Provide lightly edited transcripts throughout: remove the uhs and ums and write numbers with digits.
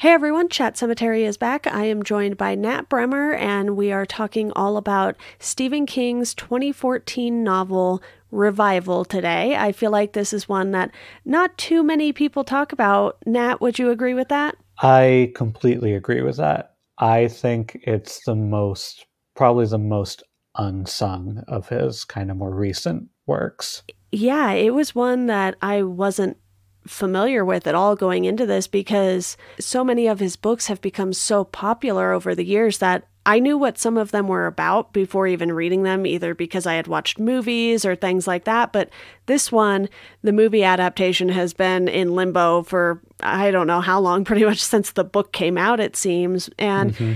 Hey everyone, Chat Sematary is back. I am joined by Nat Brehmer, and we are talking all about Stephen King's 2014 novel, Revival, today. I feel like this is one that not too many people talk about. Nat, would you agree with that? I completely agree with that. I think it's probably the most unsung of his kind of more recent works. Yeah, it was one that I wasn't familiar with at all going into this because so many of his books have become so popular over the years that I knew what some of them were about before even reading them, either because I had watched movies or things like that. But this one, the movie adaptation, has been in limbo for I don't know how long, pretty much since the book came out, it seems. And, Hmm.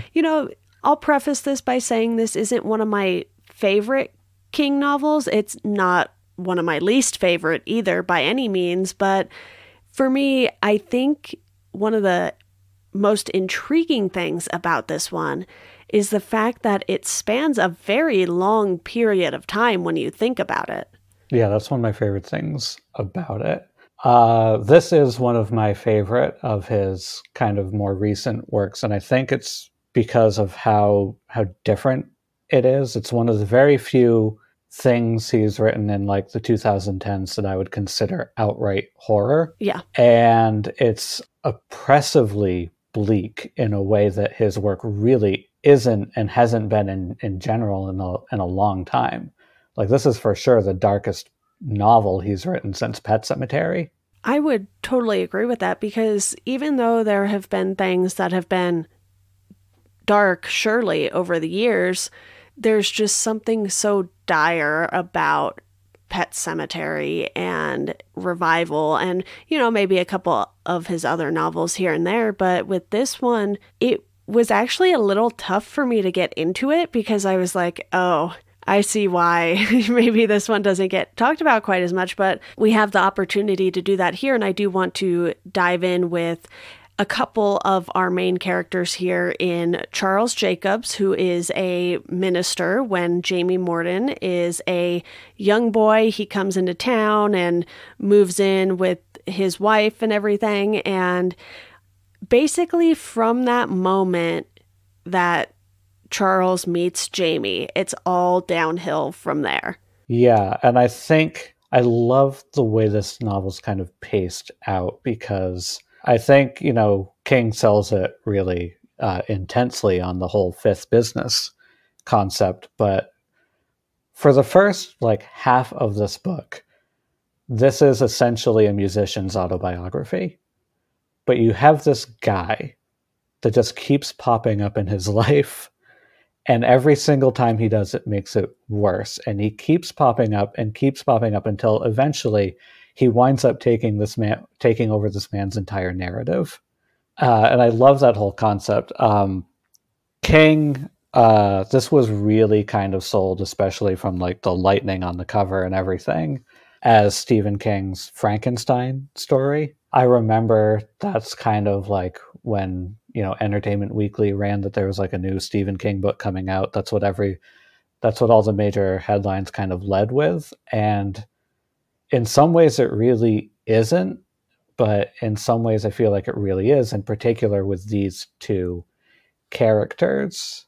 I'll preface this by saying this isn't one of my favorite King novels. It's not one of my least favorite either by any means, but for me, I think one of the most intriguing things about this one is the fact that it spans a very long period of time when you think about it. Yeah, that's one of my favorite things about it. This is one of my favorite of his kind of more recent works, and I think it's because of how different it is. It's one of the very few things he's written in like the 2010s that I would consider outright horror. Yeah. And it's oppressively bleak in a way that his work really isn't and hasn't been in general in a long time. Like, this is for sure the darkest novel he's written since Pet Sematary. I would totally agree with that because even though there have been things that have been dark, surely, over the years, there's just something so dire about Pet Sematary and Revival and, maybe a couple of his other novels here and there. But with this one, it was actually a little tough for me to get into it because I was like, oh, I see why maybe this one doesn't get talked about quite as much, but we have the opportunity to do that here. And I do want to dive in with a couple of our main characters here in Charles Jacobs, who is a minister when Jamie Morton is a young boy. He comes into town and moves in with his wife and everything. And basically from that moment that Charles meets Jamie, it's all downhill from there. Yeah, and I think I love the way this novel's kind of paced out because I think, King sells it really intensely on the whole fifth business concept. But for the first like half of this book, this is essentially a musician's autobiography. But you have this guy that just keeps popping up in his life. And every single time he does it makes it worse. And he keeps popping up until eventually he winds up taking over this man's entire narrative. And I love that whole concept. King, this was really kind of sold, especially from like the lightning on the cover and everything, as Stephen King's Frankenstein story. I remember that's kind of like when, Entertainment Weekly ran that there was like a new Stephen King book coming out. That's what all the major headlines kind of led with. And in some ways it really isn't, but in some ways I feel like it really is, in particular with these two characters,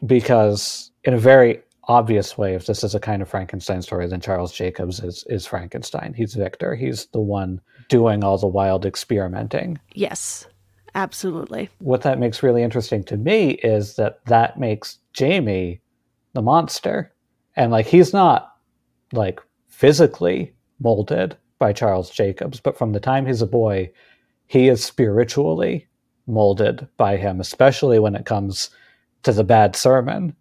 because in a very obvious way, if this is a kind of Frankenstein story, then Charles Jacobs is Frankenstein. He's Victor. He's the one doing all the wild experimenting. Yes, absolutely. What that makes really interesting to me is that makes Jamie the monster. And like, he's not like physically molded by Charles Jacobs, but from the time he's a boy, he is spiritually molded by him, especially when it comes to the bad sermon,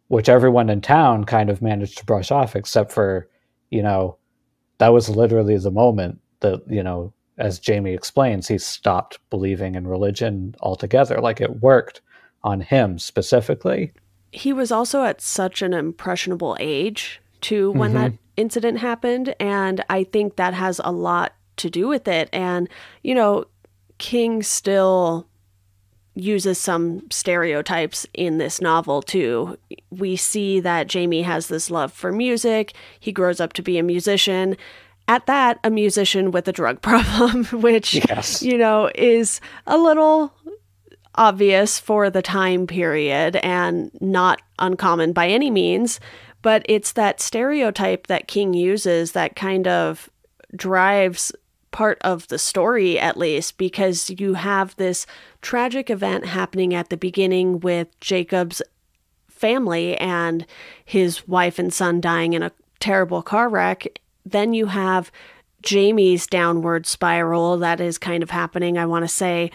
which everyone in town kind of managed to brush off, except for, that was literally the moment that, as Jamie explains, he stopped believing in religion altogether. Like, it worked on him specifically. He was also at such an impressionable age, too, when that incident happened. And I think that has a lot to do with it. And, King still uses some stereotypes in this novel too. We see that Jamie has this love for music. He grows up to be a musician. At that, a musician with a drug problem, which, Yes. is a little obvious for the time period and not uncommon by any means, but it's that stereotype that King uses that kind of drives part of the story, at least, because you have this tragic event happening at the beginning with Jacob's family and his wife and son dying in a terrible car wreck. Then you have Jamie's downward spiral that is kind of happening, I want to say,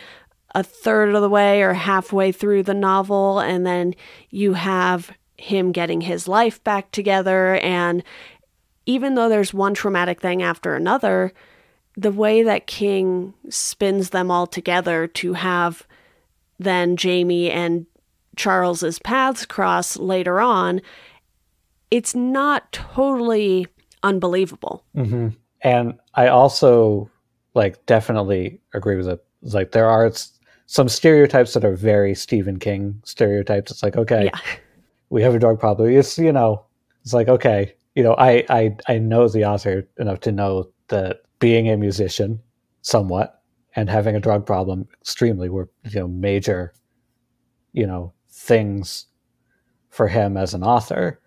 a third of the way or halfway through the novel. And then you have him getting his life back together. And even though there's one traumatic thing after another, the way that King spins them all together to have then Jamie and Charles's paths cross later on, it's not totally unbelievable. Mm-hmm. And I also definitely agree with it. Like there are some stereotypes that are very Stephen King stereotypes. It's like, okay, Yeah. we have a drug problem. It's like, okay, I know the author enough to know that being a musician somewhat and having a drug problem extremely were, major, things for him as an author.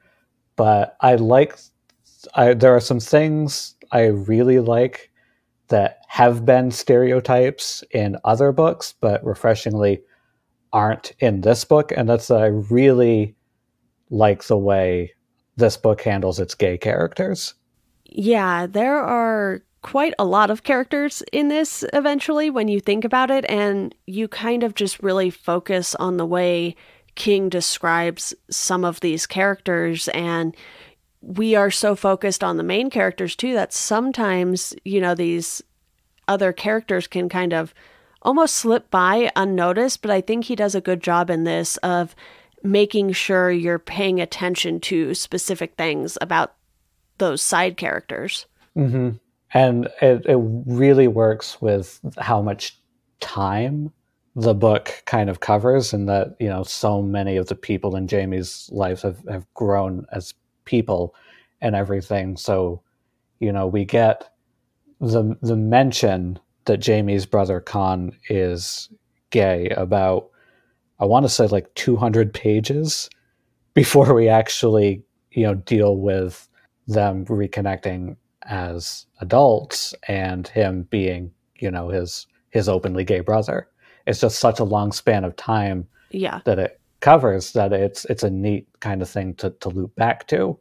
But there are some things I really like that have been stereotypes in other books, but refreshingly aren't in this book. And that's I really like the way this book handles its gay characters. Yeah, there are quite a lot of characters in this eventually when you think about it, and you kind of just really focus on the way King describes some of these characters, and we are so focused on the main characters too that sometimes, these other characters can kind of almost slip by unnoticed, but I think he does a good job in this of making sure you're paying attention to specific things about those side characters. Mm-hmm. And it really works with how much time the book kind of covers, and that, so many of the people in Jamie's life have grown as people and everything. So, we get the mention that Jamie's brother Con is gay about, I want to say 200 pages before we actually, deal with them reconnecting as adults and him being, his openly gay brother. It's just such a long span of time that it covers that it's a neat kind of thing to loop back to.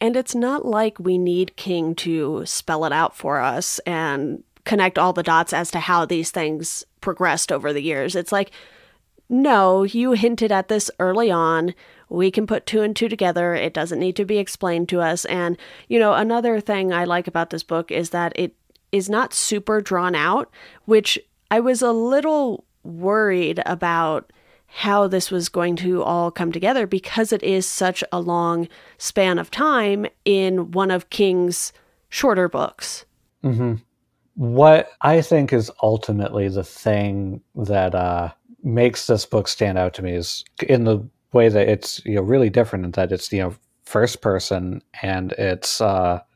And it's not like we need King to spell it out for us and connect all the dots as to how these things progressed over the years. It's like, no, you hinted at this early on. We can put two and two together. It doesn't need to be explained to us. And, another thing I like about this book is that it is not super drawn out, which I was a little worried about how this was going to all come together because it is such a long span of time in one of King's shorter books. Mm-hmm. What I think is ultimately the thing that makes this book stand out to me is in the way that it's really different in that it's first person and it's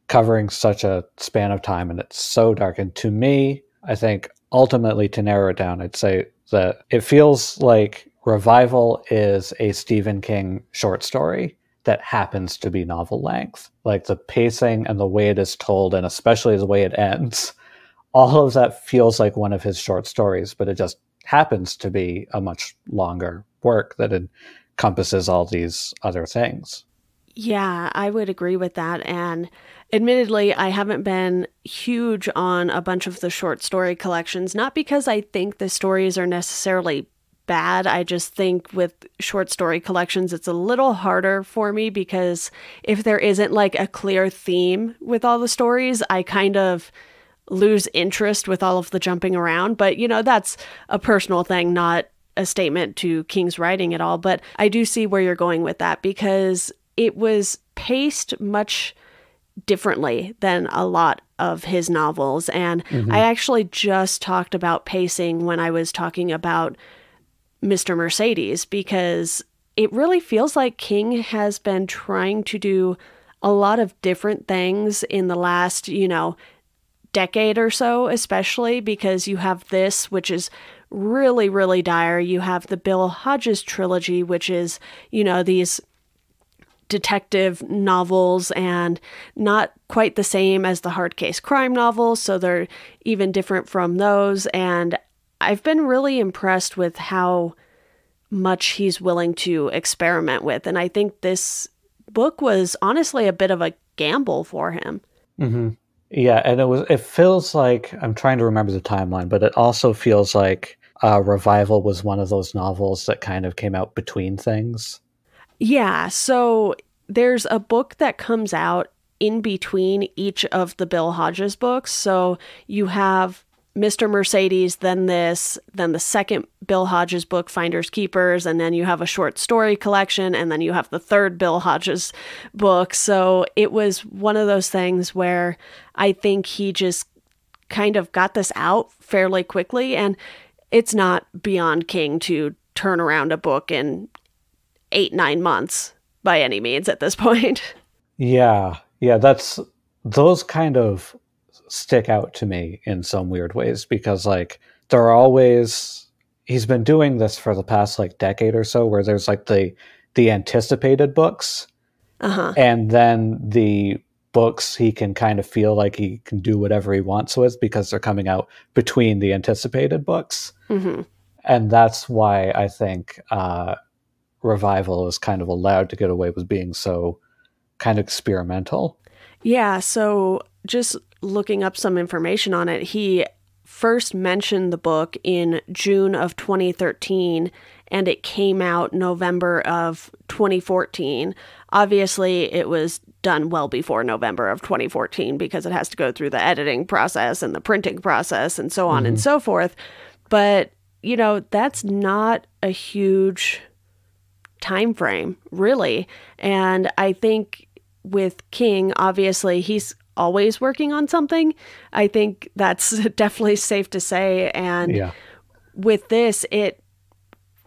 covering such a span of time and it's so dark. And to me, I think ultimately to narrow it down, I'd say that it feels like Revival is a Stephen King short story that happens to be novel length. Like the pacing and the way it is told, and especially the way it ends, all of that feels like one of his short stories, but it just happens to be a much longer work that encompasses all these other things. Yeah, I would agree with that. And admittedly, I haven't been huge on a bunch of the short story collections, not because I think the stories are necessarily bad. I just think with short story collections, it's a little harder for me because if there isn't a clear theme with all the stories, I kind of lose interest with all of the jumping around. But, that's a personal thing, not a statement to King's writing at all. But I do see where you're going with that because it was paced much differently than a lot of his novels. And I actually just talked about pacing when I was talking about Mr. Mercedes, because it really feels like King has been trying to do a lot of different things in the last, decade or so, especially because you have this, which is really, really dire. You have the Bill Hodges trilogy, which is, these detective novels and not quite the same as the hard case crime novels, so they're even different from those. And I've been really impressed with how much he's willing to experiment with. And I think this book was honestly a bit of a gamble for him. Mm-hmm. Yeah, and it feels like, I'm trying to remember the timeline, but it also feels like Revival was one of those novels that kind of came out between things. Yeah, so there's a book that comes out in between each of the Bill Hodges books. So you have Mr. Mercedes, then this, then the second Bill Hodges book, Finders Keepers, and then you have a short story collection, and then you have the third Bill Hodges book. So it was one of those things where I think he just kind of got this out fairly quickly, and it's not beyond King to turn around a book in 8-9 months by any means at this point. Yeah, those kind of stick out to me in some weird ways because like there are always, he's been doing this for the past like decade or so where there's like the anticipated books and then the books he can kind of feel like he can do whatever he wants with because they're coming out between the anticipated books. And that's why I think Revival is kind of allowed to get away with being so kind of experimental. Yeah, so just looking up some information on it, he first mentioned the book in June of 2013 and it came out November of 2014. Obviously, it was done well before November of 2014 because it has to go through the editing process and the printing process and so on and so forth. But, that's not a huge time frame, really. And I think with King, obviously, he's always working on something. I think that's definitely safe to say. And with this, it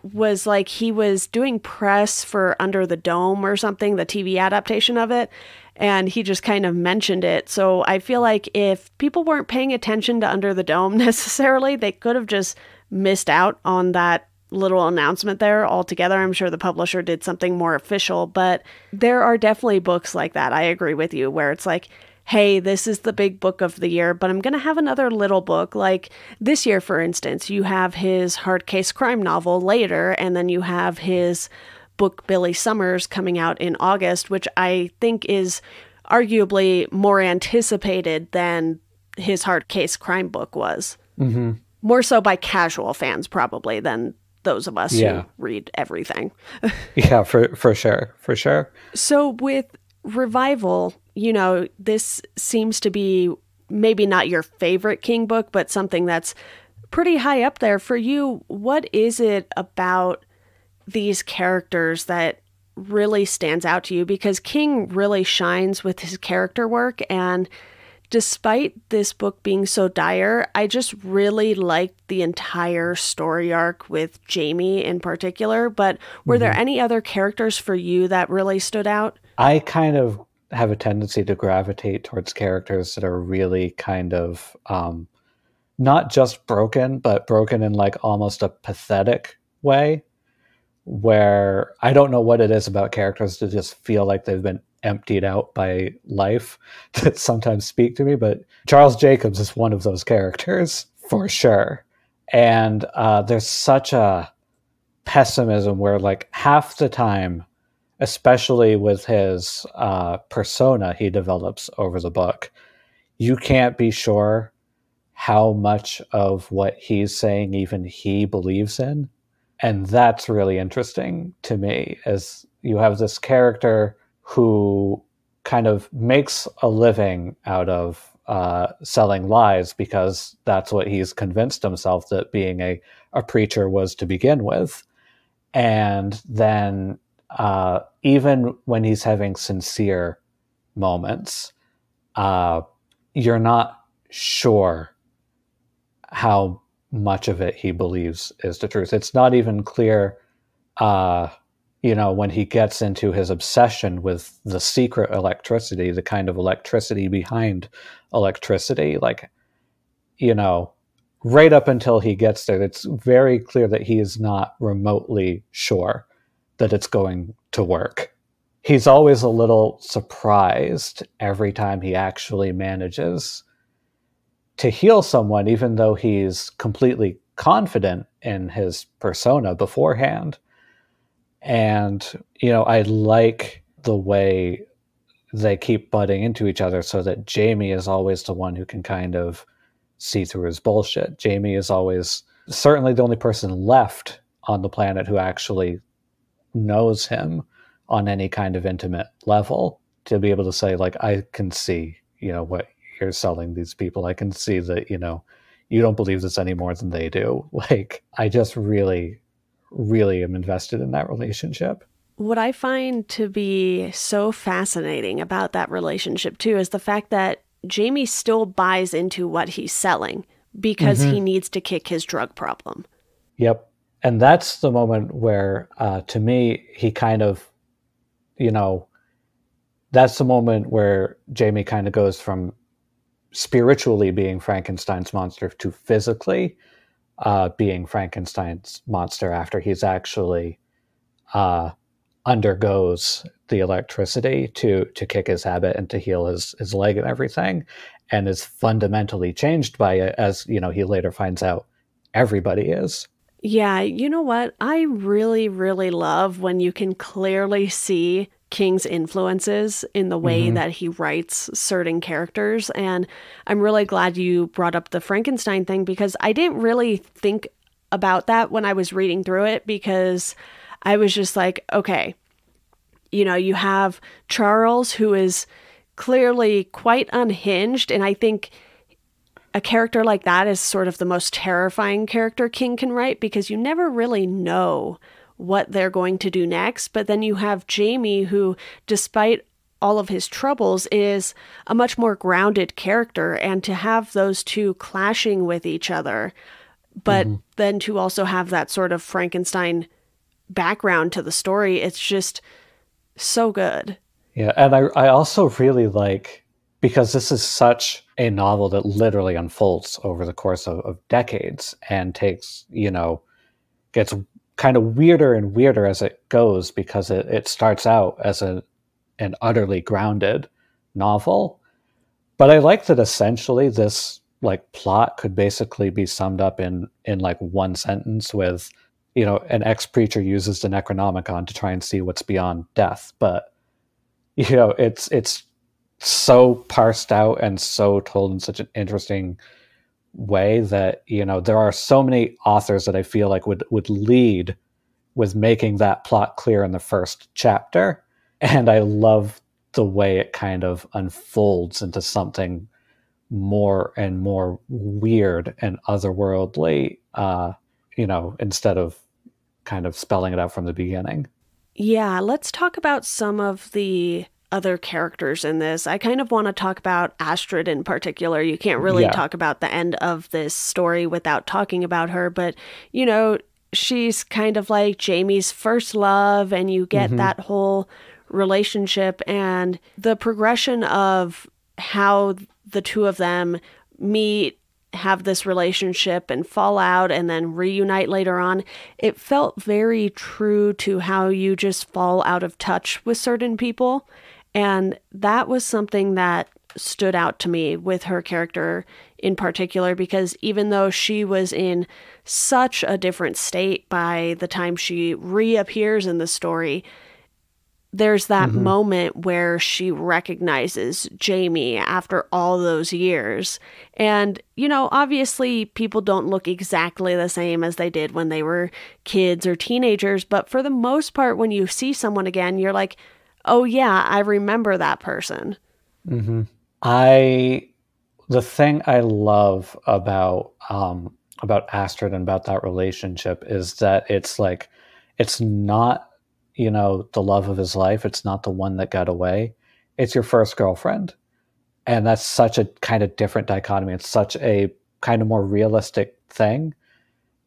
was like he was doing press for Under the Dome or something, the TV adaptation of it. And he just kind of mentioned it. So I feel like if people weren't paying attention to Under the Dome necessarily, they could have just missed out on that little announcement there altogether. I'm sure the publisher did something more official, but there are definitely books like that. I agree with you where it's like, hey, this is the big book of the year, but I'm going to have another little book. Like this year, for instance, you have his hard case crime novel later, and then you have his book Billy Summers coming out in August, which I think is arguably more anticipated than his hard case crime book was. More so by casual fans probably than those of us who read everything. Yeah, for sure. So with Revival, this seems to be maybe not your favorite King book, but something that's pretty high up there for you. What is it about these characters that really stands out to you? Because King really shines with his character work, and despite this book being so dire, I just really liked the entire story arc with Jamie in particular. But were there any other characters for you that really stood out? I kind of have a tendency to gravitate towards characters that are really kind of not just broken, but broken in like almost a pathetic way, where I don't know what it is about characters to just feel like they've been emptied out by life that sometimes speak to me. But Charles Jacobs is one of those characters for sure. And there's such a pessimism where like half the time, especially with his persona he develops over the book, you can't be sure how much of what he's saying even he believes in. And that's really interesting to me, as you have this character who kind of makes a living out of selling lies because that's what he's convinced himself that being a preacher was to begin with. And then even when he's having sincere moments, you're not sure how much of it he believes is the truth. It's not even clear, when he gets into his obsession with the secret electricity, the kind of electricity behind electricity, like, right up until he gets there, it's very clear that he is not remotely sure that it's going to work. He's always a little surprised every time he actually manages to heal someone, even though he's completely confident in his persona beforehand. And, I like the way they keep butting into each other so that Jamie is always the one who can kind of see through his bullshit. Jamie is always certainly the only person left on the planet who actually knows him on any kind of intimate level, to be able to say, like, I can see, what you're selling these people. I can see that, you don't believe this any more than they do. Like, I just really, really am invested in that relationship. What I find to be so fascinating about that relationship, too, is the fact that Jamie still buys into what he's selling because he needs to kick his drug problem. Yep. And that's the moment where, to me, he kind of, that's the moment where Jamie kind of goes from spiritually being Frankenstein's monster to physically being Frankenstein's monster, after he's actually undergoes the electricity to kick his habit and to heal his leg and everything, and is fundamentally changed by it, as he later finds out everybody is. Yeah, you know what? I really, really love when you can clearly see King's influences in the way that he writes certain characters. And I'm really glad you brought up the Frankenstein thing, because I didn't really think about that when I was reading through it, because I was just like, okay, you have Charles, who is clearly quite unhinged. And I think a character like that is sort of the most terrifying character King can write, because you never really know what they're going to do next. But then you have Jamie, who, despite all of his troubles, is a much more grounded character. And to have those two clashing with each other, but then to also have that sort of Frankenstein background to the story, it's just so good. Yeah, and I also really like, because this is such a novel that literally unfolds over the course of decades and takes, gets kind of weirder and weirder as it goes, because it starts out as an utterly grounded novel. But I like that essentially this like plot could basically be summed up in like one sentence with, an ex-preacher uses the Necronomicon to try and see what's beyond death. But, it's so parsed out and so told in such an interesting way that, there are so many authors that I feel like would lead with making that plot clear in the first chapter. And I love the way it kind of unfolds into something more and more weird and otherworldly, instead of kind of spelling it out from the beginning. Yeah, let's talk about some of the other characters in this. I kind of want to talk about Astrid in particular. You can't really talk about the end of this story without talking about her, but, she's kind of like Jamie's first love, and you get that whole relationship and the progression of how the two of them meet, have this relationship and fall out and then reunite later on. It felt very true to how you just fall out of touch with certain people. And that was something that stood out to me with her character in particular, because even though she was in such a different state by the time she reappears in the story, there's that moment where she recognizes Jamie after all those years. And, obviously people don't look exactly the same as they did when they were kids or teenagers. But for the most part, when you see someone again, you're like, oh yeah, I remember that person. The thing I love about Astrid and about that relationship is that it's like, it's not, the love of his life. It's not the one that got away. It's your first girlfriend. And that's such a kind of different dichotomy. It's such a kind of more realistic thing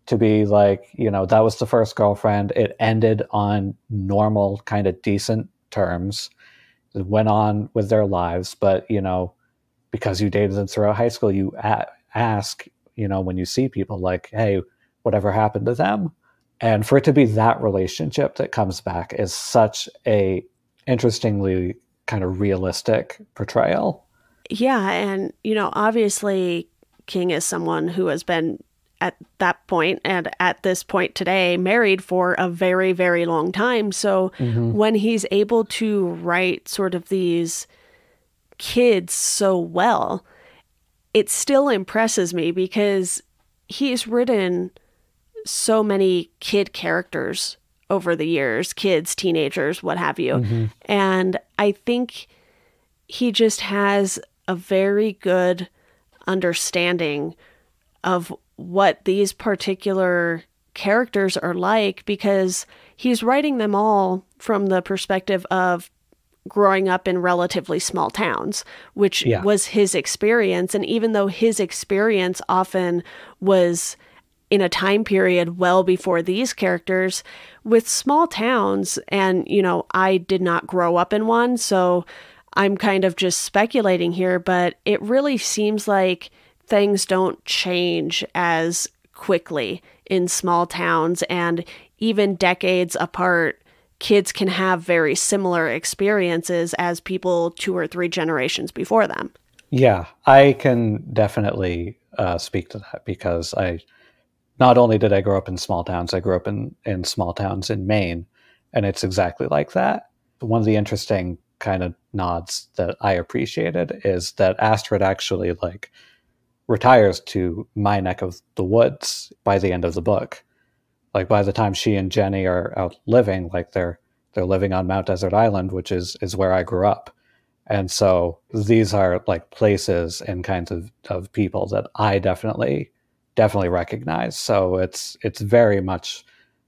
to be like, that was the first girlfriend. It ended on normal, kind of decent terms. It went on with their lives. But, because you dated them throughout high school, you ask, when you see people like, hey, whatever happened to them? And for it to be that relationship that comes back is such a interestingly kind of realistic portrayal. Yeah, and obviously King is someone who has been at that point and at this point today married for a very, very long time. So Mm-hmm. when he's able to write sort of these kids so well, it still impresses me because he's written so many kid characters over the years, kids, teenagers, what have you. Mm-hmm. And I think he just has a very good understanding of what these particular characters are like because he's writing them all from the perspective of growing up in relatively small towns, which Yeah. was his experience. And even though his experience often was in a time period well before these characters, with small towns, and, I did not grow up in one, so I'm kind of just speculating here, but it really seems like things don't change as quickly in small towns, and even decades apart, kids can have very similar experiences as people 2 or 3 generations before them. Yeah, I can definitely speak to that because I not only did I grow up in small towns, I grew up in small towns in Maine, and it's exactly like that. One of the interesting kind of nods that I appreciated is that Astrid actually like retires to my neck of the woods by the end of the book. Like by the time she and Jenny are out living, like they're living on Mount Desert Island, which is where I grew up. And so these are like places and kinds of people that I definitely recognize. So it's very much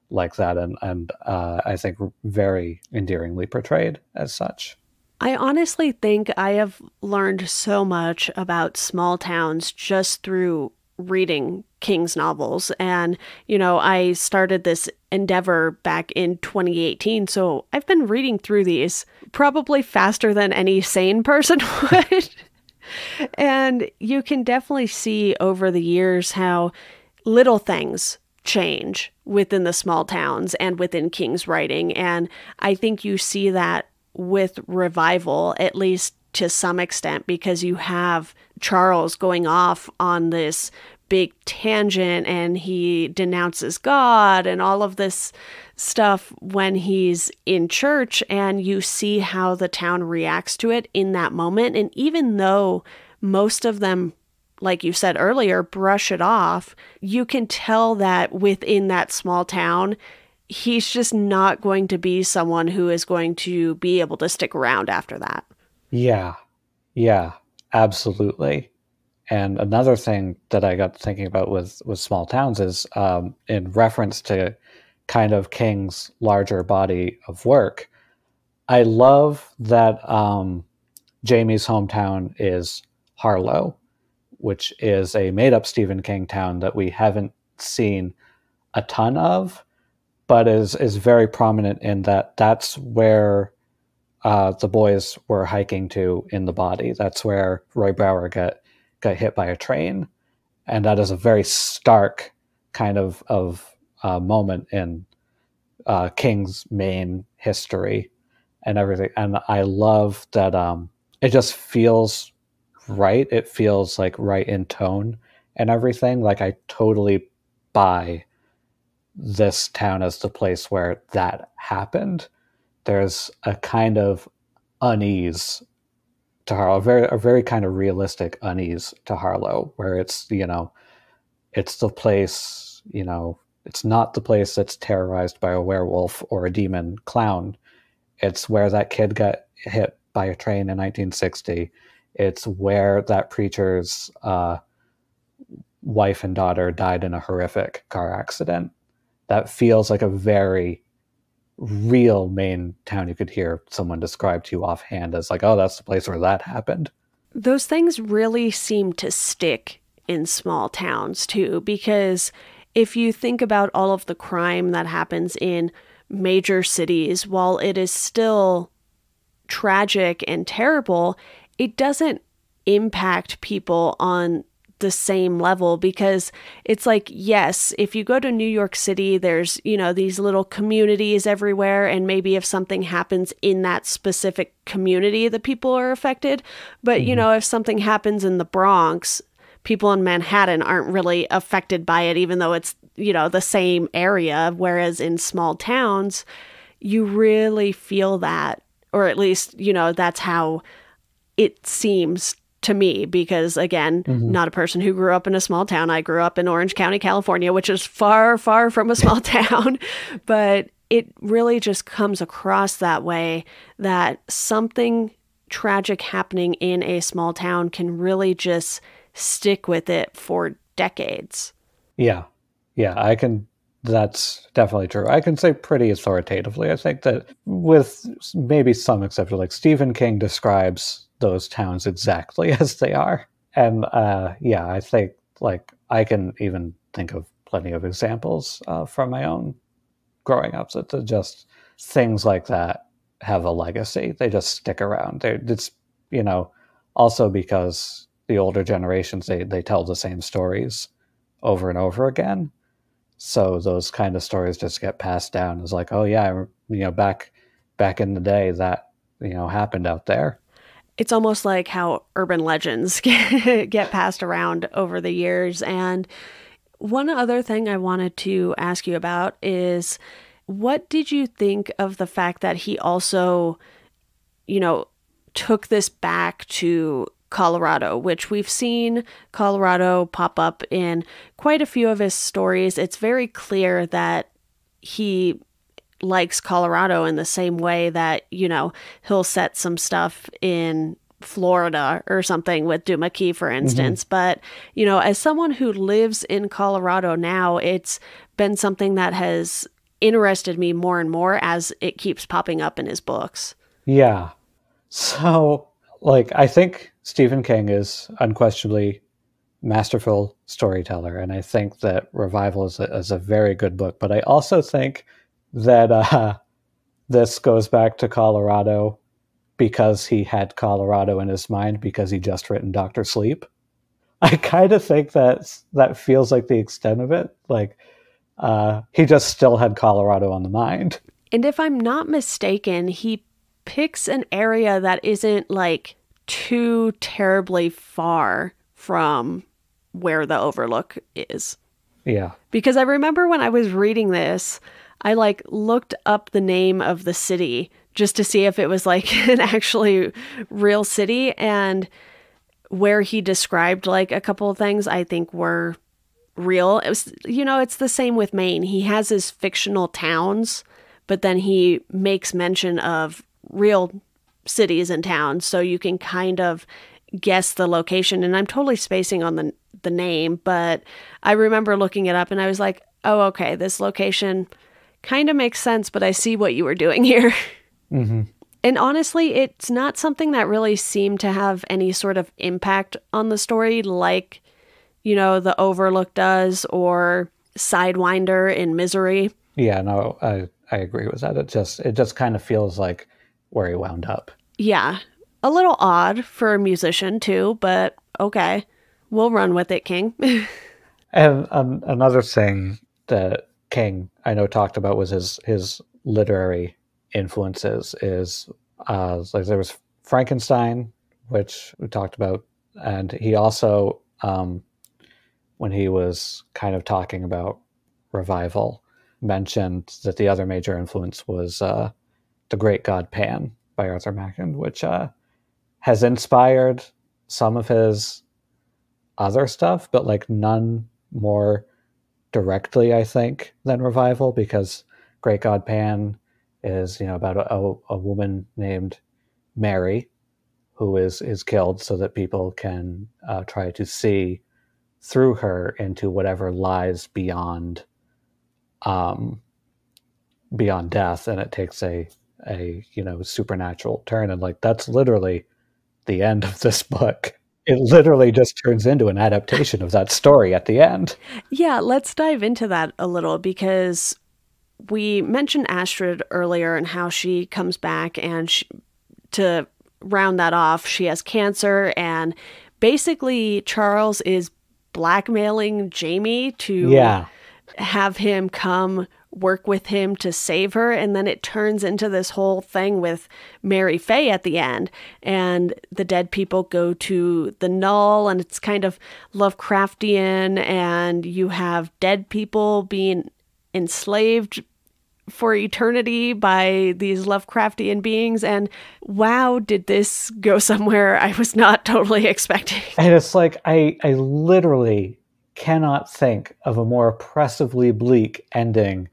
like that, and I think very endearingly portrayed as such. I honestly think I have learned so much about small towns just through reading King's novels. And, I started this endeavor back in 2018. So I've been reading through these probably faster than any sane person would. And you can definitely see over the years how little things change within the small towns and within King's writing. And I think you see that with Revival, at least to some extent, because you have Charles going off on this big tangent and he denounces God and all of this stuff when he's in church, and you see how the town reacts to it in that moment. And even though most of them, like you said earlier, brush it off, you can tell that within that small town, he's just not going to be someone who is going to be able to stick around after that. Yeah, yeah, absolutely. And another thing that I got thinking about with small towns is in reference to kind of King's larger body of work. I love that Jamie's hometown is Harlow, which is a made-up Stephen King town that we haven't seen a ton of, but is very prominent in that that's where the boys were hiking to in the body. That's where Roy Brower got hit by a train, and that is a very stark kind of moment in King's main history and everything. And I love that it just feels right. It feels like right in tone and everything. Like I totally buy this town as the place where that happened. There's a kind of unease to Harlow, a very kind of realistic unease to Harlow, where it's the place, it's not the place that's terrorized by a werewolf or a demon clown. It's where that kid got hit by a train in 1960. It's where that preacher's wife and daughter died in a horrific car accident. That feels like a very real Maine town. You could hear someone describe to you offhand as like, oh, that's the place where that happened. Those things really seem to stick in small towns too, because if you think about all of the crime that happens in major cities, while it is still tragic and terrible, it doesn't impact people on the same level, because it's like, yes, if you go to New York City, there's, these little communities everywhere. And maybe if something happens in that specific community, the people are affected. But, if something happens in the Bronx, people in Manhattan aren't really affected by it, even though it's, the same area. Whereas in small towns, you really feel that, or at least, that's how it seems to me, because again, not a person who grew up in a small town. I grew up in Orange County, California, which is far, far from a small town, but it really just comes across that way, that something tragic happening in a small town can really just stick with it for decades. Yeah. That's definitely true. I can say pretty authoritatively, I think, that with maybe some exception, like Stephen King describes those towns exactly as they are. And I think, like, I can even think of plenty of examples from my own growing up, that just things like that have a legacy. They just stick around. It's, also because the older generations, they tell the same stories over and over again. So those kind of stories just get passed down as like, oh yeah, back in the day that, happened out there. It's almost like how urban legends get passed around over the years. And one other thing I wanted to ask you about is, what did you think of the fact that he also, took this back to Colorado, which we've seen Colorado pop up in quite a few of his stories. It's very clear that he likes Colorado in the same way that, he'll set some stuff in Florida or something with Duma-Key, for instance. But, as someone who lives in Colorado now, it's been something that has interested me more and more as it keeps popping up in his books. Yeah. So, like, I think Stephen King is unquestionably masterful storyteller, and I think that Revival is a very good book. But I also think that this goes back to Colorado because he had Colorado in his mind because he just written Dr. Sleep. I kind of think that feels like the extent of it. Like, he just still had Colorado on the mind. And if I'm not mistaken, he picks an area that isn't like too terribly far from where the Overlook is. Yeah. Because I remember when I was reading this, I like looked up the name of the city just to see if it was like an actually real city, and where he described like a couple of things I think were real. It was, it's the same with Maine. He has his fictional towns, but then he makes mention of real cities and towns, so you can kind of guess the location. And I'm totally spacing on the name, but I remember looking it up and I was like, oh, okay, this location kind of makes sense, but I see what you were doing here. And honestly, it's not something that really seemed to have any sort of impact on the story like, the Overlook does, or Sidewinder in Misery. Yeah, no, I agree with that. It just kind of feels like where he wound up. Yeah. A little odd for a musician too, but okay. We'll run with it, King. And another thing that King, I know, talked about was his literary influences. Is like there was Frankenstein, which we talked about, and he also, when he was kind of talking about Revival, mentioned that the other major influence was The Great God Pan by Arthur Machen, which has inspired some of his other stuff, but like none more directly, I think, than Revival, because Great God Pan is, about a woman named Mary who is killed so that people can try to see through her into whatever lies beyond death, and it takes a supernatural turn, and like that's literally the end of this book. It literally just turns into an adaptation of that story at the end. Yeah, let's dive into that a little, because we mentioned Astrid earlier and how she comes back, and to round that off, she has cancer, and basically Charles is blackmailing Jamie to Yeah. have him come work with him to save her, and then it turns into this whole thing with Mary Faye at the end, and the dead people go to the null, and it's kind of Lovecraftian, and you have dead people being enslaved for eternity by these Lovecraftian beings, and wow, did this go somewhere I was not totally expecting. And it's like I literally cannot think of a more oppressively bleak ending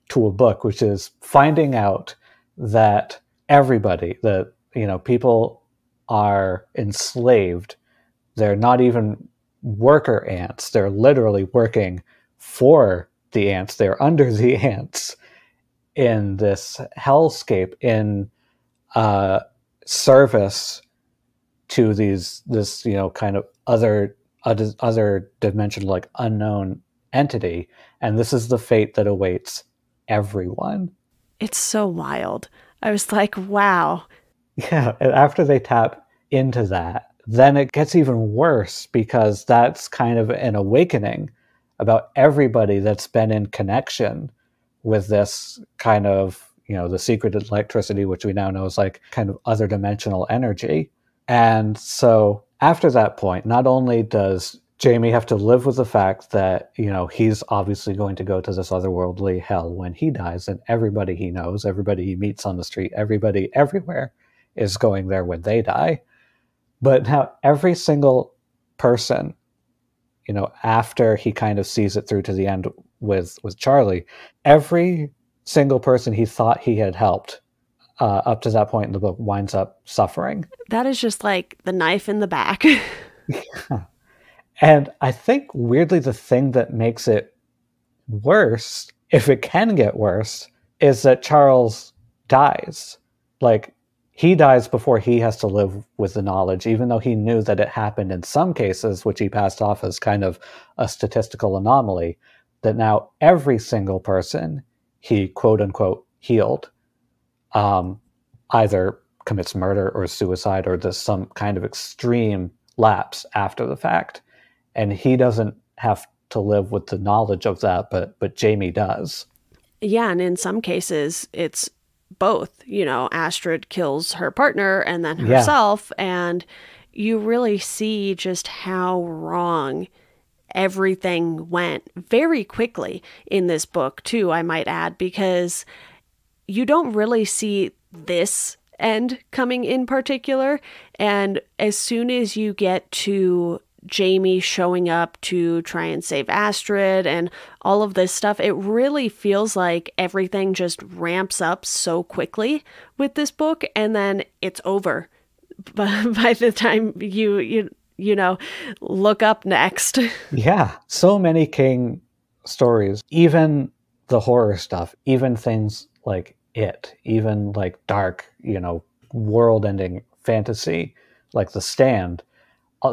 to a book, which is finding out that everybody, that people are enslaved. They're not even worker ants. They're literally working for the ants. They're under the ants in this hellscape in service to this kind of other dimension, like unknown entity, and this is the fate that awaits everyone. It's so wild. I was like, wow. Yeah, and after they tap into that, then it gets even worse, because that's kind of an awakening about everybody that's been in connection with this kind of, the secret electricity, which we now know is like kind of other dimensional energy. And so after that point, not only does Jamie have to live with the fact that, he's obviously going to go to this otherworldly hell when he dies, and everybody he knows, everybody he meets on the street, everybody everywhere is going there when they die. But now every single person, after he kind of sees it through to the end with Charlie, every single person he thought he had helped up to that point in the book winds up suffering. That is just like the knife in the back. And I think, weirdly, the thing that makes it worse, if it can get worse, is that Charles dies. Like, he dies before he has to live with the knowledge, even though he knew that it happened in some cases, which he passed off as kind of a statistical anomaly, that now every single person he quote unquote healed either commits murder or suicide, or there's some kind of extreme lapse after the fact. And he doesn't have to live with the knowledge of that, but Jamie does. Yeah, and in some cases, it's both. Astrid kills her partner and then herself, and you really see just how wrong everything went very quickly in this book, too, I might add, because you don't really see this end coming in particular. And as soon as you get to Jamie showing up to try and save Astrid and all of this stuff, it really feels like everything just ramps up so quickly with this book, and then it's over by the time you look up next. Yeah, so many King stories, even the horror stuff, even things like It, even like dark, world-ending fantasy like The Stand,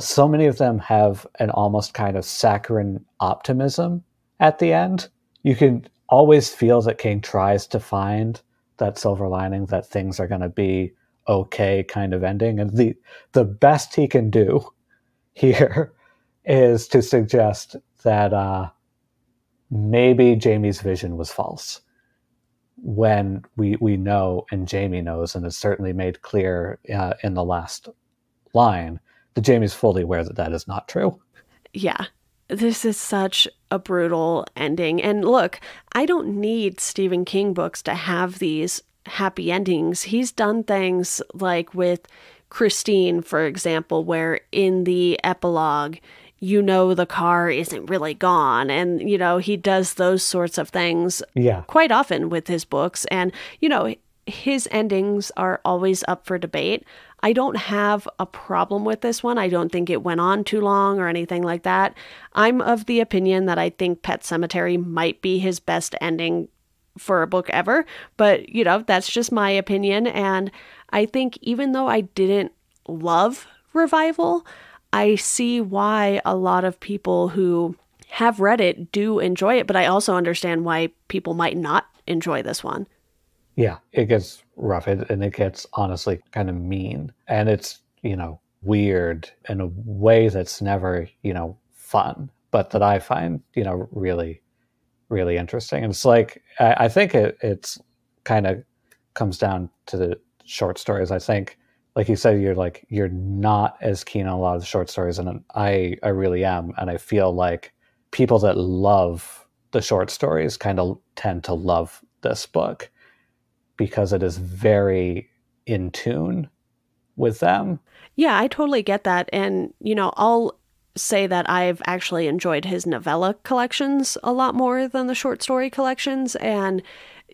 so many of them have an almost kind of saccharine optimism at the end. You can always feel that King tries to find that silver lining, that things are going to be okay kind of ending. And the best he can do here is to suggest that maybe Jamie's vision was false, when we know, and Jamie knows, and it's certainly made clear in the last line, that Jamie's fully aware that that is not true. Yeah, this is such a brutal ending. And look, I don't need Stephen King books to have these happy endings. He's done things like with Christine, for example, where in the epilogue, the car isn't really gone. And, he does those sorts of things quite often with his books. And, his endings are always up for debate. I don't have a problem with this one. I don't think it went on too long or anything like that. I'm of the opinion that I think Pet Sematary might be his best ending for a book ever. But, that's just my opinion. And I think even though I didn't love Revival, I see why a lot of people who have read it do enjoy it. But I also understand why people might not enjoy this one. Yeah, it gets rough, and it gets honestly kind of mean. And it's, weird in a way that's never, fun. but that I find, really, really interesting. And it's like, I think it's kind of comes down to the short stories. I think, like you said, you're not as keen on a lot of the short stories, and I really am. And I feel like people that love the short stories kind of tend to love this book because it is very in tune with them. Yeah, I totally get that. And, I'll say that I've actually enjoyed his novella collections a lot more than the short story collections. And,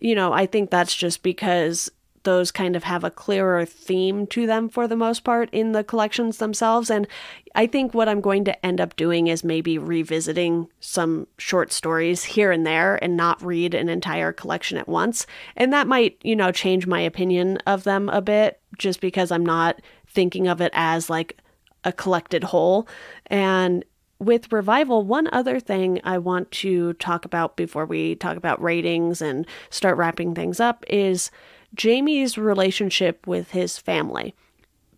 I think that's just because those kind of have a clearer theme to them for the most part in the collections themselves. And I think what I'm going to end up doing is maybe revisiting some short stories here and there and not read an entire collection at once. And that might, change my opinion of them a bit just because I'm not thinking of it as like a collected whole. And with Revival, one other thing I want to talk about before we talk about ratings and start wrapping things up is Jamie's relationship with his family.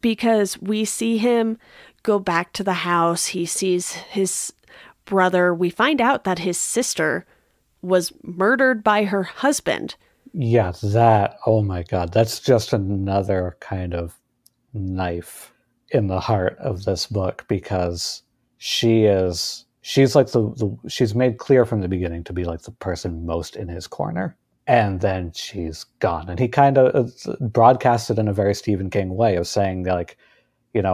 Because we see him go back to the house, he sees his brother. We find out that his sister was murdered by her husband. Yeah, oh my God, that's just another kind of knife in the heart of this book because she's like she's made clear from the beginning to be like the person most in his corner, and then she's gone. And he kind of broadcasted in a very Stephen King way of saying like,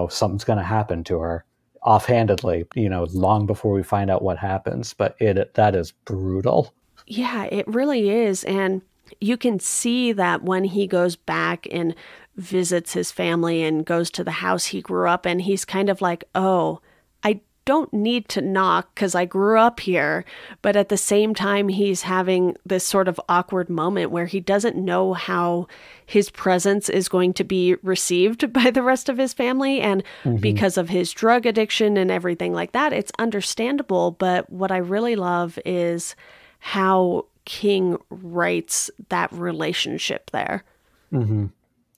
something's going to happen to her offhandedly, long before we find out what happens. But that is brutal. Yeah, it really is. And you can see that when he goes back and visits his family and goes to the house he grew up in, he's kind of like, oh, I don't need to knock because I grew up here. But at the same time, he's having this sort of awkward moment where he doesn't know how his presence is going to be received by the rest of his family. And because of his drug addiction and everything like that, it's understandable. But what I really love is how King writes that relationship there. Mm-hmm.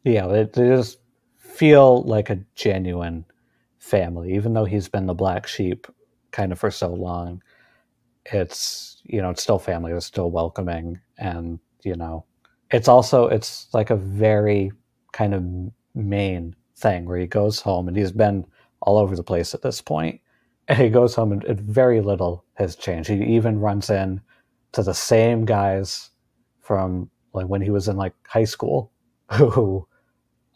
Yeah, they just feel like a genuine family, even though he's been the black sheep kind of for so long. It's it's still family, it's still welcoming, and it's like a very kind of main thing where he goes home and he's been all over the place at this point, and he goes home and very little has changed. He even runs in to the same guys from like when he was in like high school who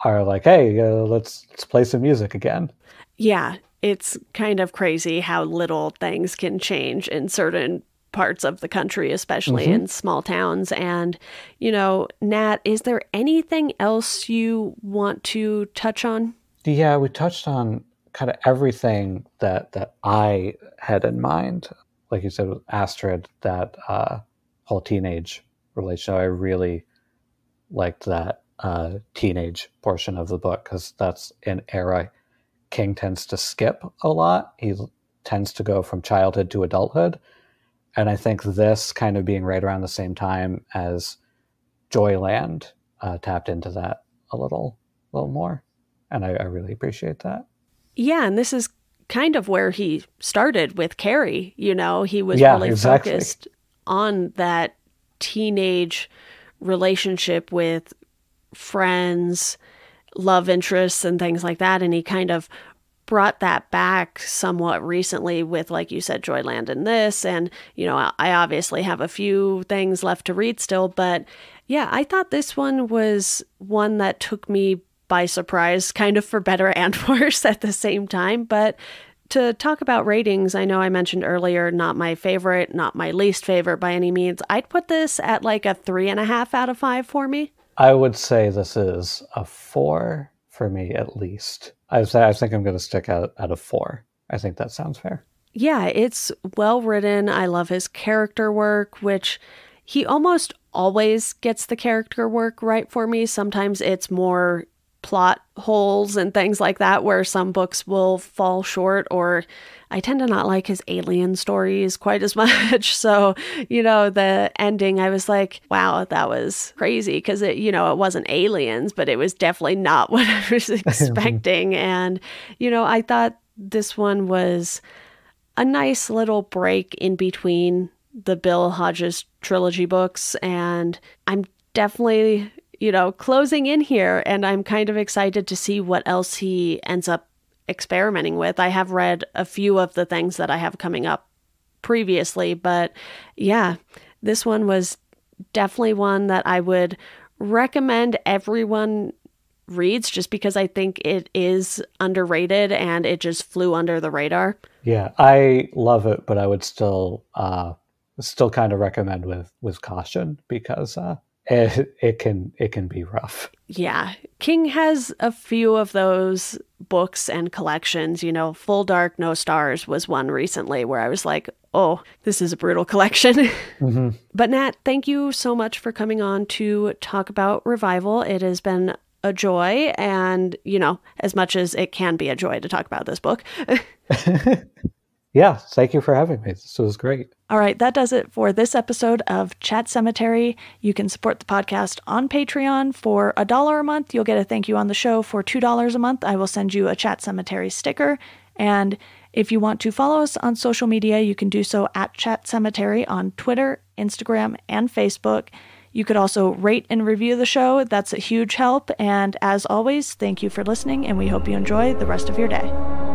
are like, hey, let's play some music again. Yeah, it's kind of crazy how little things can change in certain parts of the country, especially in small towns. And, Nat, is there anything else you want to touch on? Yeah, we touched on kind of everything that I had in mind. Like you said with Astrid, that whole teenage relationship, I really liked that teenage portion of the book because that's an era King tends to skip a lot. He tends to go from childhood to adulthood. And I think this kind of being right around the same time as Joyland tapped into that a little more. And I really appreciate that. Yeah, and this is kind of where he started with Carrie. He was really focused on that teenage relationship with friends, love interests, and things like that. And he kind of brought that back somewhat recently with, like you said, Joyland and this. And, I obviously have a few things left to read still. But yeah, I thought this one was one that took me by surprise, kind of for better and worse at the same time. But to talk about ratings, I know I mentioned earlier, not my favorite, not my least favorite by any means. I'd put this at like a 3.5 out of 5 for me. I would say this is a 4 for me at least. I think I'm going to stick out at a 4. I think that sounds fair. Yeah, it's well written. I love his character work, which he almost always gets the character work right for me. Sometimes it's more plot holes and things like that where some books will fall short, or I tend to not like his alien stories quite as much. So, the ending, I was like, wow, that was crazy because it wasn't aliens, but it was definitely not what I was expecting. And, I thought this one was a nice little break in between the Bill Hodges trilogy books. And I'm definitely, closing in here, and I'm kind of excited to see what else he ends up experimenting with. I have read a few of the things that I have coming up previously, but yeah, this one was definitely one that I would recommend everyone reads, just because I think it is underrated and it just flew under the radar. Yeah, I love it, but I would still kind of recommend with caution, because it can be rough. Yeah, King has a few of those books and collections. Full Dark, No Stars was one recently where I was like, oh, this is a brutal collection. Mm-hmm. But Nat, thank you so much for coming on to talk about Revival. It has been a joy, and, as much as it can be a joy to talk about this book. Yeah, thank you for having me. This was great. All right, that does it for this episode of Chat Sematary. You can support the podcast on Patreon for $1 a month. You'll get a thank you on the show. For $2 a month, I will send you a Chat Sematary sticker. And if you want to follow us on social media, you can do so at Chat Sematary on Twitter, Instagram, and Facebook. You could also rate and review the show. That's a huge help. And as always, thank you for listening, and we hope you enjoy the rest of your day.